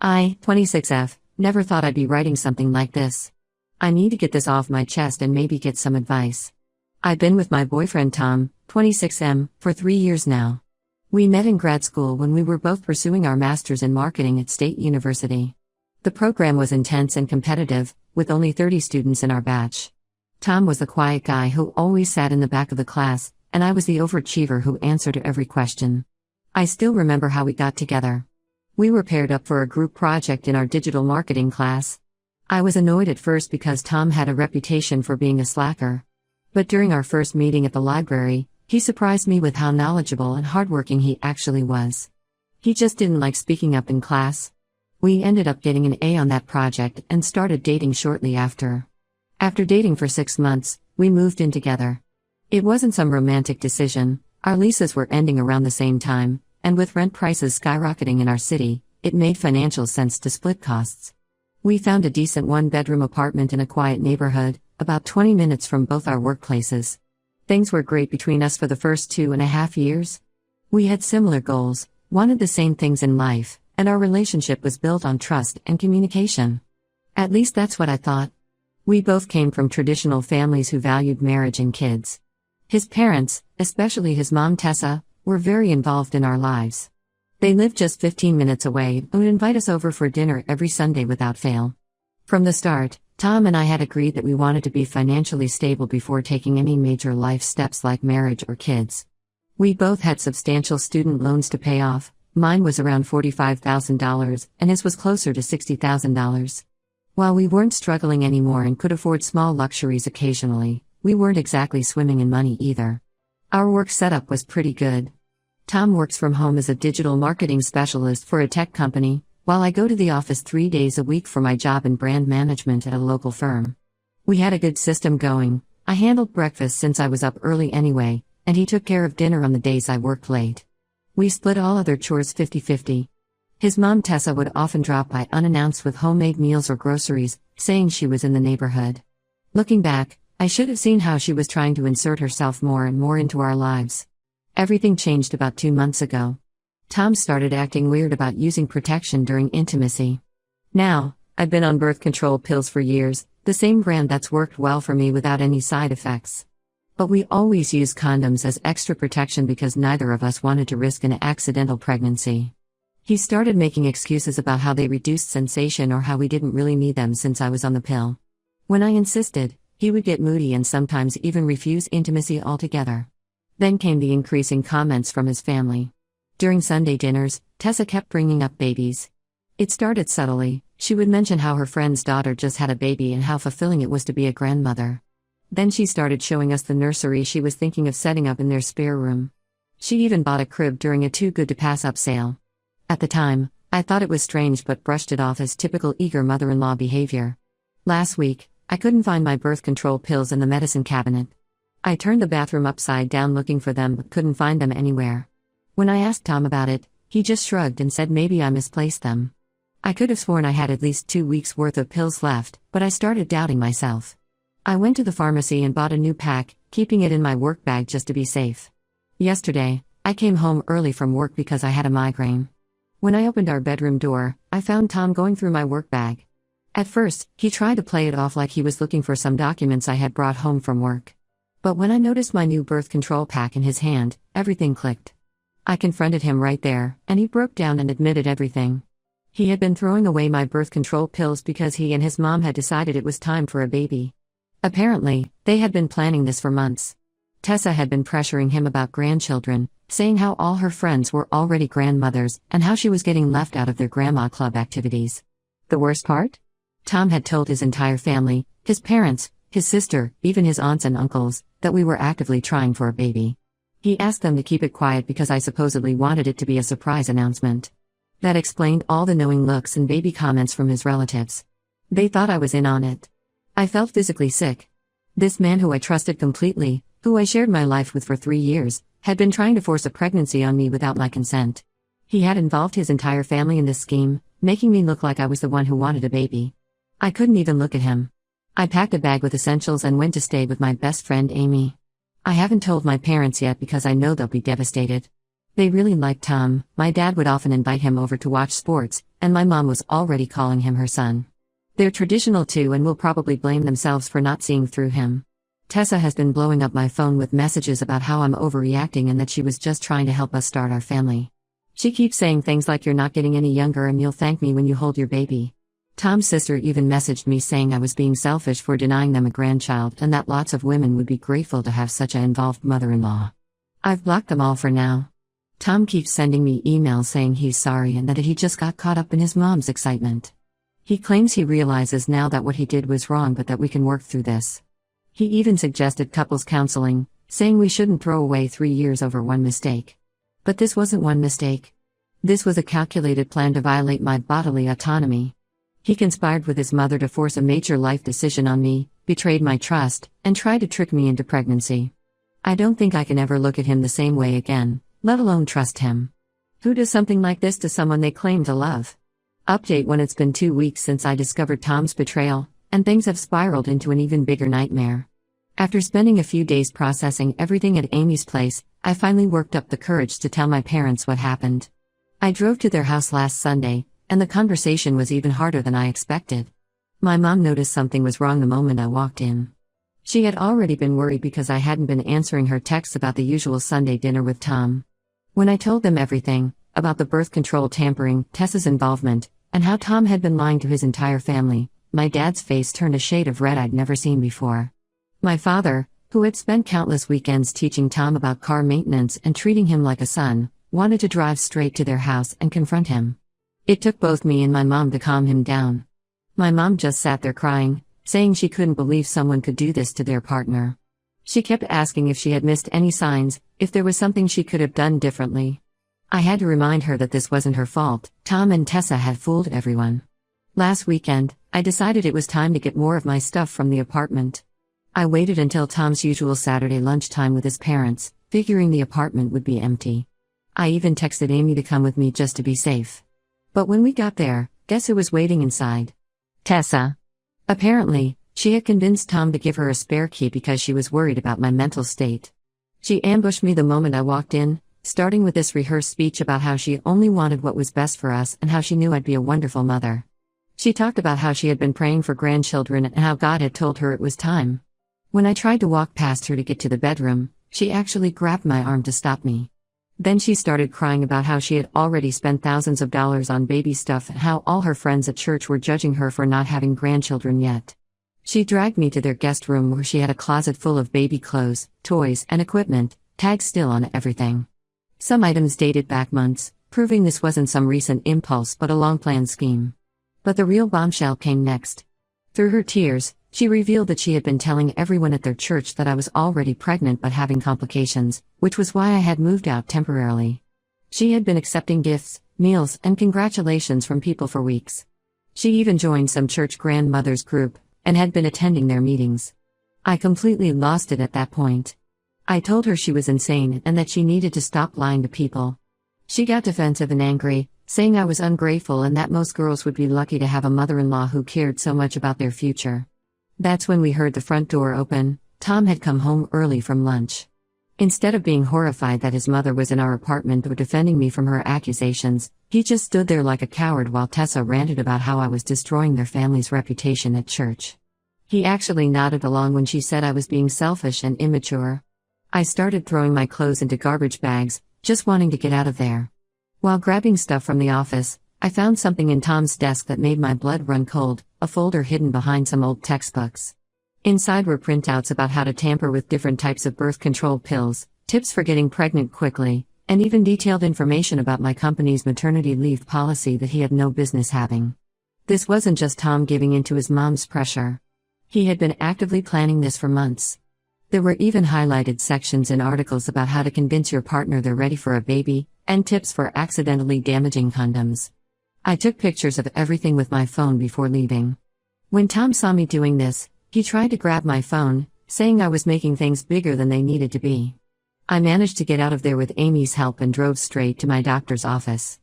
I, 26F, never thought I'd be writing something like this. I need to get this off my chest and maybe get some advice. I've been with my boyfriend Tom, 26M, for 3 years now. We met in grad school when we were both pursuing our masters in marketing at State University. The program was intense and competitive, with only 30 students in our batch. Tom was the quiet guy who always sat in the back of the class, and I was the overachiever who answered to every question. I still remember how we got together. We were paired up for a group project in our digital marketing class. I was annoyed at first because Tom had a reputation for being a slacker. But during our first meeting at the library, he surprised me with how knowledgeable and hardworking he actually was. He just didn't like speaking up in class. We ended up getting an A on that project and started dating shortly after. After dating for 6 months, we moved in together. It wasn't some romantic decision. Our leases were ending around the same time, and with rent prices skyrocketing in our city, it made financial sense to split costs. We found a decent 1-bedroom apartment in a quiet neighborhood, about 20 minutes from both our workplaces. Things were great between us for the first 2.5 years. We had similar goals, wanted the same things in life, and our relationship was built on trust and communication. At least that's what I thought. We both came from traditional families who valued marriage and kids. His parents, especially his mom Tessa, were very involved in our lives. They lived just 15 minutes away and would invite us over for dinner every Sunday without fail. From the start, Tom and I had agreed that we wanted to be financially stable before taking any major life steps like marriage or kids. We both had substantial student loans to pay off. Mine was around $45,000 and his was closer to $60,000. While we weren't struggling anymore and could afford small luxuries occasionally, we weren't exactly swimming in money either. Our work setup was pretty good. Tom works from home as a digital marketing specialist for a tech company, while I go to the office 3 days a week for my job in brand management at a local firm. We had a good system going. I handled breakfast since I was up early anyway, and he took care of dinner on the days I worked late. We split all other chores 50-50. His mom Tessa would often drop by unannounced with homemade meals or groceries, saying she was in the neighborhood. Looking back, I should have seen how she was trying to insert herself more and more into our lives. Everything changed about 2 months ago. Tom started acting weird about using protection during intimacy. Now, I've been on birth control pills for years, the same brand that's worked well for me without any side effects. But we always used condoms as extra protection because neither of us wanted to risk an accidental pregnancy. He started making excuses about how they reduced sensation or how we didn't really need them since I was on the pill. When I insisted, he would get moody and sometimes even refuse intimacy altogether. Then came the increasing comments from his family. During Sunday dinners, Tessa kept bringing up babies. It started subtly. She would mention how her friend's daughter just had a baby and how fulfilling it was to be a grandmother. Then she started showing us the nursery she was thinking of setting up in their spare room. She even bought a crib during a too good to pass up sale. At the time, I thought it was strange but brushed it off as typical eager mother-in-law behavior. Last week, I couldn't find my birth control pills in the medicine cabinet. I turned the bathroom upside down looking for them but couldn't find them anywhere. When I asked Tom about it, he just shrugged and said maybe I misplaced them. I could have sworn I had at least 2 weeks' worth of pills left, but I started doubting myself. I went to the pharmacy and bought a new pack, keeping it in my work bag just to be safe. Yesterday, I came home early from work because I had a migraine. When I opened our bedroom door, I found Tom going through my work bag. At first, he tried to play it off like he was looking for some documents I had brought home from work. But when I noticed my new birth control pack in his hand, everything clicked. I confronted him right there, and he broke down and admitted everything. He had been throwing away my birth control pills because he and his mom had decided it was time for a baby. Apparently, they had been planning this for months. Tessa had been pressuring him about grandchildren, saying how all her friends were already grandmothers and how she was getting left out of their grandma club activities. The worst part? Tom had told his entire family, his parents, his sister, even his aunts and uncles, that we were actively trying for a baby. He asked them to keep it quiet because I supposedly wanted it to be a surprise announcement. That explained all the knowing looks and baby comments from his relatives. They thought I was in on it. I felt physically sick. This man who I trusted completely, who I shared my life with for 3 years, had been trying to force a pregnancy on me without my consent. He had involved his entire family in this scheme, making me look like I was the one who wanted a baby. I couldn't even look at him. I packed a bag with essentials and went to stay with my best friend Amy. I haven't told my parents yet because I know they'll be devastated. They really liked Tom. My dad would often invite him over to watch sports, and my mom was already calling him her son. They're traditional too and will probably blame themselves for not seeing through him. Tessa has been blowing up my phone with messages about how I'm overreacting and that she was just trying to help us start our family. She keeps saying things like you're not getting any younger and you'll thank me when you hold your baby. Tom's sister even messaged me saying I was being selfish for denying them a grandchild and that lots of women would be grateful to have such an involved mother-in-law. I've blocked them all for now. Tom keeps sending me emails saying he's sorry and that he just got caught up in his mom's excitement. He claims he realizes now that what he did was wrong but that we can work through this. He even suggested couples counseling, saying we shouldn't throw away 3 years over one mistake. But this wasn't one mistake. This was a calculated plan to violate my bodily autonomy. He conspired with his mother to force a major life decision on me, betrayed my trust, and tried to trick me into pregnancy. I don't think I can ever look at him the same way again, let alone trust him. Who does something like this to someone they claim to love? Update when it's been 2 weeks since I discovered Tom's betrayal, and things have spiraled into an even bigger nightmare. After spending a few days processing everything at Amy's place, I finally worked up the courage to tell my parents what happened. I drove to their house last Sunday, and the conversation was even harder than I expected. My mom noticed something was wrong the moment I walked in. She had already been worried because I hadn't been answering her texts about the usual Sunday dinner with Tom. When I told them everything, about the birth control tampering, Tessa's involvement, and how Tom had been lying to his entire family, my dad's face turned a shade of red I'd never seen before. My father, who had spent countless weekends teaching Tom about car maintenance and treating him like a son, wanted to drive straight to their house and confront him. It took both me and my mom to calm him down. My mom just sat there crying, saying she couldn't believe someone could do this to their partner. She kept asking if she had missed any signs, if there was something she could have done differently. I had to remind her that this wasn't her fault. Tom and Tessa had fooled everyone. Last weekend, I decided it was time to get more of my stuff from the apartment. I waited until Tom's usual Saturday lunchtime with his parents, figuring the apartment would be empty. I even texted Amy to come with me just to be safe. But when we got there, guess who was waiting inside? Tessa. Apparently, she had convinced Tom to give her a spare key because she was worried about my mental state. She ambushed me the moment I walked in, starting with this rehearsed speech about how she only wanted what was best for us and how she knew I'd be a wonderful mother. She talked about how she had been praying for grandchildren and how God had told her it was time. When I tried to walk past her to get to the bedroom, she actually grabbed my arm to stop me. Then she started crying about how she had already spent thousands of dollars on baby stuff and how all her friends at church were judging her for not having grandchildren yet. She dragged me to their guest room where she had a closet full of baby clothes, toys, and equipment, tags still on everything. Some items dated back months, proving this wasn't some recent impulse but a long-planned scheme. But the real bombshell came next. Through her tears, she revealed that she had been telling everyone at their church that I was already pregnant but having complications, which was why I had moved out temporarily. She had been accepting gifts, meals, and congratulations from people for weeks. She even joined some church grandmothers group, and had been attending their meetings. I completely lost it at that point. I told her she was insane and that she needed to stop lying to people. She got defensive and angry, saying I was ungrateful and that most girls would be lucky to have a mother-in-law who cared so much about their future. That's when we heard the front door open. Tom had come home early from lunch. Instead of being horrified that his mother was in our apartment or defending me from her accusations, he just stood there like a coward while Tessa ranted about how I was destroying their family's reputation at church. He actually nodded along when she said I was being selfish and immature. I started throwing my clothes into garbage bags, just wanting to get out of there. While grabbing stuff from the office, I found something in Tom's desk that made my blood run cold, a folder hidden behind some old textbooks. Inside were printouts about how to tamper with different types of birth control pills, tips for getting pregnant quickly, and even detailed information about my company's maternity leave policy that he had no business having. This wasn't just Tom giving in to his mom's pressure. He had been actively planning this for months. There were even highlighted sections in articles about how to convince your partner they're ready for a baby, and tips for accidentally damaging condoms. I took pictures of everything with my phone before leaving. When Tom saw me doing this, he tried to grab my phone, saying I was making things bigger than they needed to be. I managed to get out of there with Amy's help and drove straight to my doctor's office.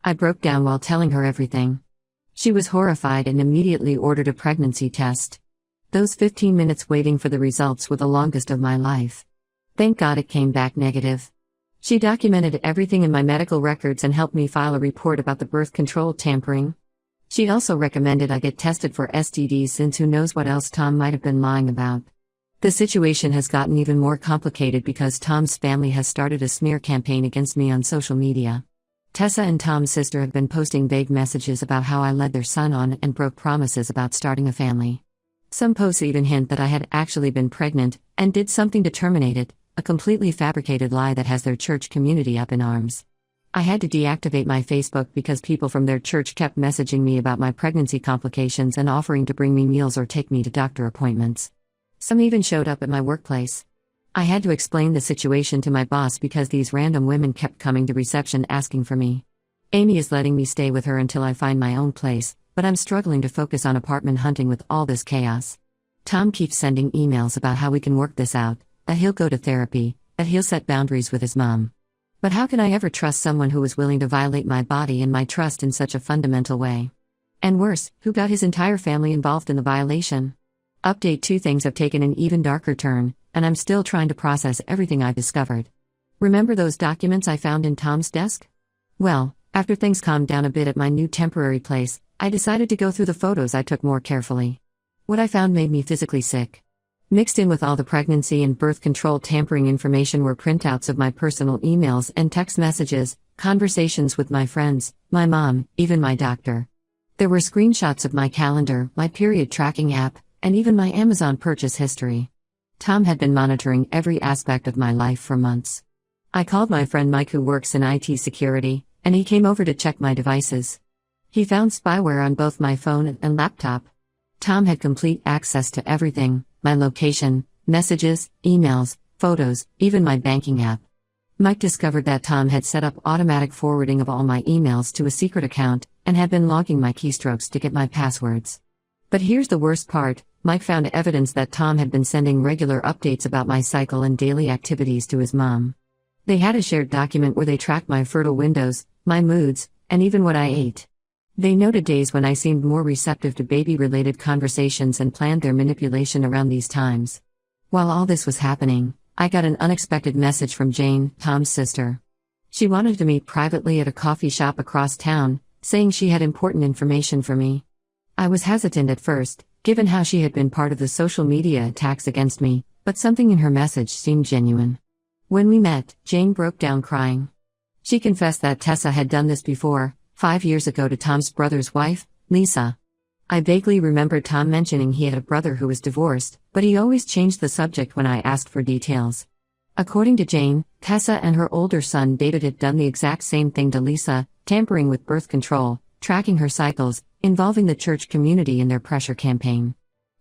I broke down while telling her everything. She was horrified and immediately ordered a pregnancy test. Those 15 minutes waiting for the results were the longest of my life. Thank God it came back negative. She documented everything in my medical records and helped me file a report about the birth control tampering. She also recommended I get tested for STDs since who knows what else Tom might have been lying about. The situation has gotten even more complicated because Tom's family has started a smear campaign against me on social media. Tessa and Tom's sister have been posting vague messages about how I led their son on and broke promises about starting a family. Some posts even hint that I had actually been pregnant and did something to terminate it, a completely fabricated lie that has their church community up in arms. I had to deactivate my Facebook because people from their church kept messaging me about my pregnancy complications and offering to bring me meals or take me to doctor appointments. Some even showed up at my workplace. I had to explain the situation to my boss because these random women kept coming to reception asking for me. Amy is letting me stay with her until I find my own place, but I'm struggling to focus on apartment hunting with all this chaos. Tom keeps sending emails about how we can work this out, that he'll go to therapy, that he'll set boundaries with his mom. But how can I ever trust someone who is willing to violate my body and my trust in such a fundamental way? And worse, who got his entire family involved in the violation? Update: 2 things have taken an even darker turn, and I'm still trying to process everything I've discovered. Remember those documents I found in Tom's desk? Well, after things calmed down a bit at my new temporary place, I decided to go through the photos I took more carefully. What I found made me physically sick. Mixed in with all the pregnancy and birth control tampering information were printouts of my personal emails and text messages, conversations with my friends, my mom, even my doctor. There were screenshots of my calendar, my period tracking app, and even my Amazon purchase history. Tom had been monitoring every aspect of my life for months. I called my friend Mike, who works in IT security, and he came over to check my devices. He found spyware on both my phone and laptop. Tom had complete access to everything: my location, messages, emails, photos, even my banking app. Mike discovered that Tom had set up automatic forwarding of all my emails to a secret account, and had been logging my keystrokes to get my passwords. But here's the worst part: Mike found evidence that Tom had been sending regular updates about my cycle and daily activities to his mom. They had a shared document where they tracked my fertile windows, my moods, and even what I ate. They noted days when I seemed more receptive to baby-related conversations and planned their manipulation around these times. While all this was happening, I got an unexpected message from Jane, Tom's sister. She wanted to meet privately at a coffee shop across town, saying she had important information for me. I was hesitant at first, given how she had been part of the social media attacks against me, but something in her message seemed genuine. When we met, Jane broke down crying. She confessed that Tessa had done this before, 5 years ago, to Tom's brother's wife, Lisa. I vaguely remembered Tom mentioning he had a brother who was divorced, but he always changed the subject when I asked for details. According to Jane, Tessa and her older son David had done the exact same thing to Lisa, tampering with birth control, tracking her cycles, involving the church community in their pressure campaign.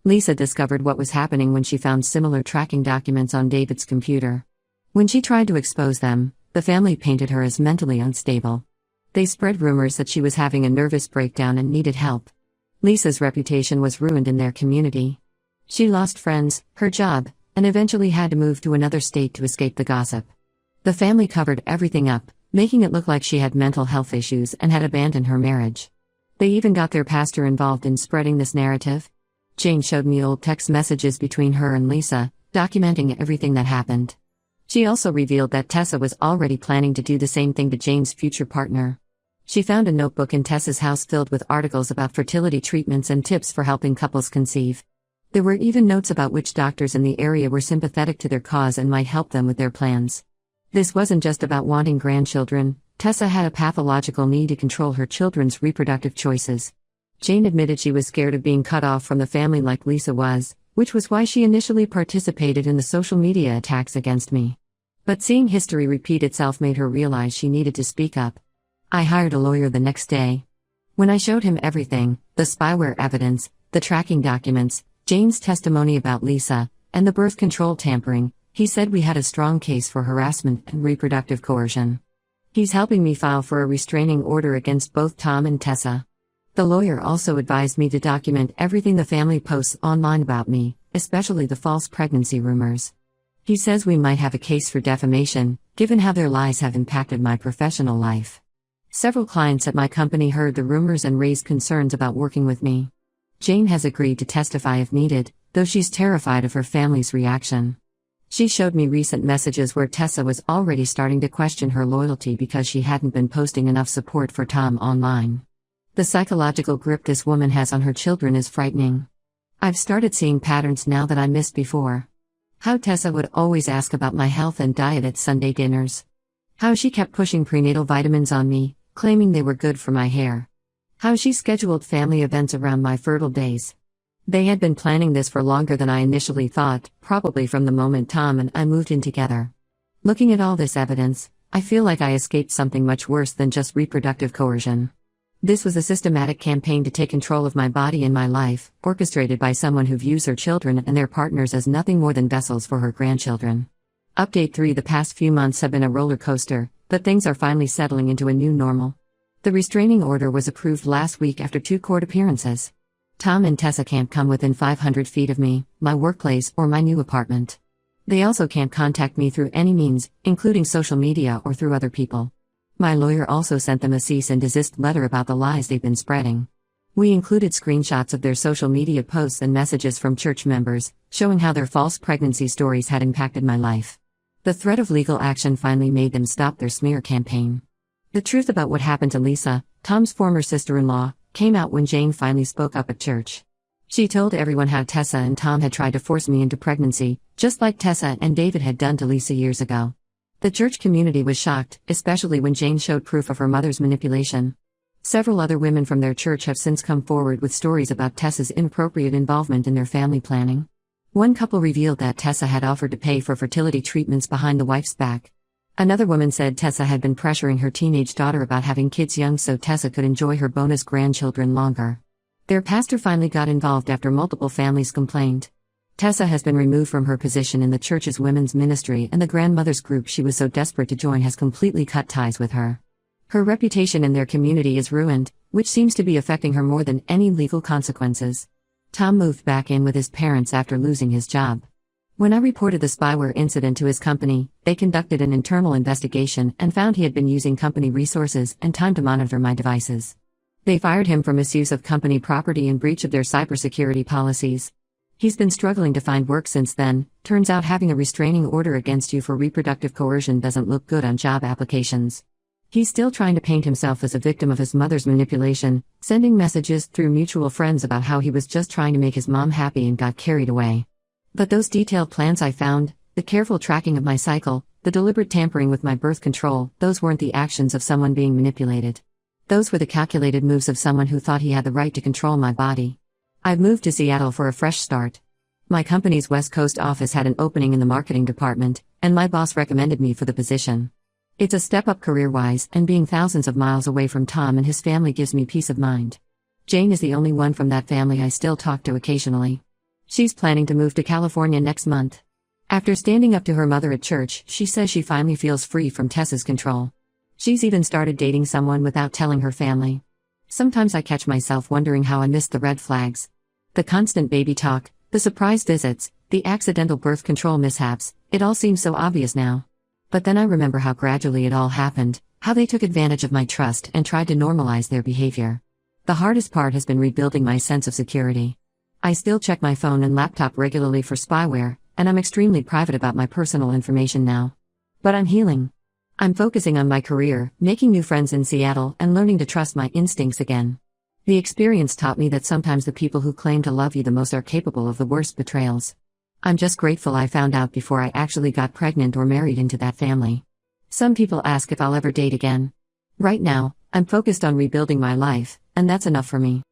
Lisa discovered what was happening when she found similar tracking documents on David's computer. When she tried to expose them, the family painted her as mentally unstable. They spread rumors that she was having a nervous breakdown and needed help. Lisa's reputation was ruined in their community. She lost friends, her job, and eventually had to move to another state to escape the gossip. The family covered everything up, making it look like she had mental health issues and had abandoned her marriage. They even got their pastor involved in spreading this narrative. Jane showed me old text messages between her and Lisa, documenting everything that happened. She also revealed that Tessa was already planning to do the same thing to Jane's future partner. She found a notebook in Tessa's house filled with articles about fertility treatments and tips for helping couples conceive. There were even notes about which doctors in the area were sympathetic to their cause and might help them with their plans. This wasn't just about wanting grandchildren. Tessa had a pathological need to control her children's reproductive choices. Jane admitted she was scared of being cut off from the family like Lisa was, which was why she initially participated in the social media attacks against me. But seeing history repeat itself made her realize she needed to speak up. I hired a lawyer the next day. When I showed him everything, the spyware evidence, the tracking documents, Jane's testimony about Lisa, and the birth control tampering, he said we had a strong case for harassment and reproductive coercion. He's helping me file for a restraining order against both Tom and Tessa. The lawyer also advised me to document everything the family posts online about me, especially the false pregnancy rumors. He says we might have a case for defamation, given how their lies have impacted my professional life. Several clients at my company heard the rumors and raised concerns about working with me. Jane has agreed to testify if needed, though she's terrified of her family's reaction. She showed me recent messages where Tessa was already starting to question her loyalty because she hadn't been posting enough support for Tom online. The psychological grip this woman has on her children is frightening. I've started seeing patterns now that I missed before. How Tessa would always ask about my health and diet at Sunday dinners. How she kept pushing prenatal vitamins on me, claiming they were good for my hair. How she scheduled family events around my fertile days. They had been planning this for longer than I initially thought, probably from the moment Tom and I moved in together. Looking at all this evidence, I feel like I escaped something much worse than just reproductive coercion. This was a systematic campaign to take control of my body and my life, orchestrated by someone who views her children and their partners as nothing more than vessels for her grandchildren. Update 3: The past few months have been a roller coaster, but things are finally settling into a new normal. The restraining order was approved last week after 2 court appearances. Tom and Tessa can't come within 500 feet of me, my workplace, or my new apartment. They also can't contact me through any means, including social media or through other people. My lawyer also sent them a cease and desist letter about the lies they've been spreading. We included screenshots of their social media posts and messages from church members, showing how their false pregnancy stories had impacted my life. The threat of legal action finally made them stop their smear campaign. The truth about what happened to Lisa, Tom's former sister-in-law, came out when Jane finally spoke up at church. She told everyone how Tessa and Tom had tried to force me into pregnancy, just like Tessa and David had done to Lisa years ago. The church community was shocked, especially when Jane showed proof of her mother's manipulation. Several other women from their church have since come forward with stories about Tessa's inappropriate involvement in their family planning. One couple revealed that Tessa had offered to pay for fertility treatments behind the wife's back. Another woman said Tessa had been pressuring her teenage daughter about having kids young so Tessa could enjoy her bonus grandchildren longer. Their pastor finally got involved after multiple families complained. Tessa has been removed from her position in the church's women's ministry, and the grandmothers group she was so desperate to join has completely cut ties with her. Her reputation in their community is ruined, which seems to be affecting her more than any legal consequences. Tom moved back in with his parents after losing his job. When I reported the spyware incident to his company, they conducted an internal investigation and found he had been using company resources and time to monitor my devices. They fired him for misuse of company property and breach of their cybersecurity policies. He's been struggling to find work since then. Turns out having a restraining order against you for reproductive coercion doesn't look good on job applications. He's still trying to paint himself as a victim of his mother's manipulation, sending messages through mutual friends about how he was just trying to make his mom happy and got carried away. But those detailed plans I found, the careful tracking of my cycle, the deliberate tampering with my birth control, those weren't the actions of someone being manipulated. Those were the calculated moves of someone who thought he had the right to control my body. I've moved to Seattle for a fresh start. My company's West Coast office had an opening in the marketing department, and my boss recommended me for the position. It's a step up career-wise, and being thousands of miles away from Tom and his family gives me peace of mind. Jane is the only one from that family I still talk to occasionally. She's planning to move to California next month. After standing up to her mother at church, she says she finally feels free from Tessa's control. She's even started dating someone without telling her family. Sometimes I catch myself wondering how I missed the red flags. The constant baby talk, the surprise visits, the accidental birth control mishaps, it all seems so obvious now. But then I remember how gradually it all happened, how they took advantage of my trust and tried to normalize their behavior. The hardest part has been rebuilding my sense of security. I still check my phone and laptop regularly for spyware, and I'm extremely private about my personal information now. But I'm healing. I'm focusing on my career, making new friends in Seattle, and learning to trust my instincts again. The experience taught me that sometimes the people who claim to love you the most are capable of the worst betrayals. I'm just grateful I found out before I actually got pregnant or married into that family. Some people ask if I'll ever date again. Right now, I'm focused on rebuilding my life, and that's enough for me.